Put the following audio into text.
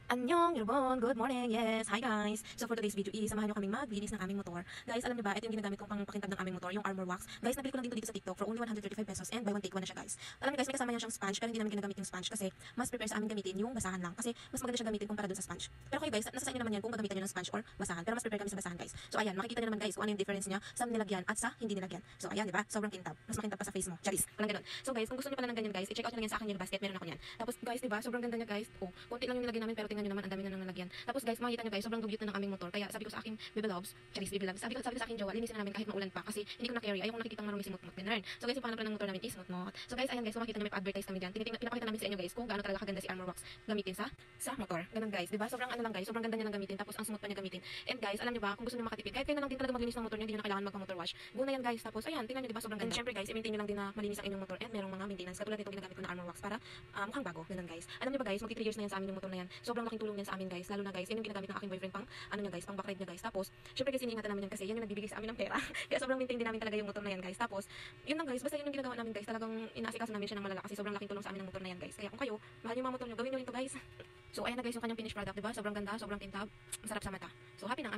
Annyeong, Yarbon, good morning, yes, hi guys. So for today's video is, samahan nyo kaming maglinis ng aming motor. Guys, alam nyo ba, ito yung ginagamit kong pang pakintab ng aming motor, yung Armor Wax. Guys, nabili ko lang dito sa TikTok for only 135 pesos and buy one take one na siya guys. Alam nyo guys, may kasama yan siyang sponge, pero hindi namin ginagamit yung sponge kasi mas prepare sa amin gamitin yung basahan lang. Kasi mas maganda siya gamitin kumpara dun sa sponge. Pero kayo guys, nasa sa inyo naman yan kung gagamitan nyo ng sponge or basahan. Pero mas prepare kami sa basahan guys. So ayan, makikita nyo naman guys kung ano yung difference niya sa nilagyan at sa hindi nilagyan. So ayan, di ba? Sobrang kintab. Mas makintab pa sa face mo. Charis. Walang ganun. So guys, kung gusto niyo pala ng ganyan guys, i-check out nyo lang yan sa akin yung basket, meron ako niyan. Tapos guys, di ba? Sobrang ganda niya guys. Oh, konti lang yung nilagyan namin pero tingnan nyo naman ang dami na nang nilagyan. Tapos guys, makikita nyo guys, sobrang dugyot na ng aming motor. Kaya sabi ko sa aking baby loves, charis baby loves, sabi ko sa aking jowa, linisin na namin kahit maulan pa kasi hindi ko na carry. Ayaw ko nakikita marumi simot-mot ganun. So guys, yung pangalan ng motor namin is smooth-mot. So guys, ayan guys, so makita nyo may pa-advertise kami diyan. Pinapakita namin sa inyo guys kung gaano talaga kaganda si Armor Wax gamitin sa motor. Ganun guys, 'di ba? Sobrang ano lang guys, sobrang ganda niya lang gamitin tapos ang smooth pa niya gamitin. And guys, alam niyo ba, kung gusto niyo makatipid, kahit kayo na lang din talaga maglinis ng motor niyo, hindi niyo na kailangan magpa-motor wash. Go na yan guys. Tapos ayan, tingnan niyo 'di ba, sobrang ganda. And syempre guys, i-maintain niyo lang din na malinis ang inyong motor and merong mga maintenance katulad nitong ginagamit ko na Armor Wax para mukhang bago. Ganun guys. Alam niyo ba guys, magti 3 years na yan sa amin yung motor na yan. Sobrang laking tulong yan sa amin guys. Lalo na guys, yan yung ginagamit ng aking boyfriend pang ano niya guys, pang backride niya guys. Tapos syempre guys, iniingatan namin yan kasi yan yung nagbibigay sa amin ng pera. Kaya sobrang maintain din namin talaga yung motor na yan guys. Tapos yun lang guys, basta yun yung ginagawa namin guys. Talagang inaasikaso namin siya ng malala kasi sobrang laking tulong sa amin ng motor na yan guys. Kaya kung kayo, mahal yung mga motor niyo, gawin niyo rin to guys. So ayan na guys yung kanyang finished product, 'di ba? Sobrang ganda, sobrang kintab, masarap sa mata. So happy na ang aming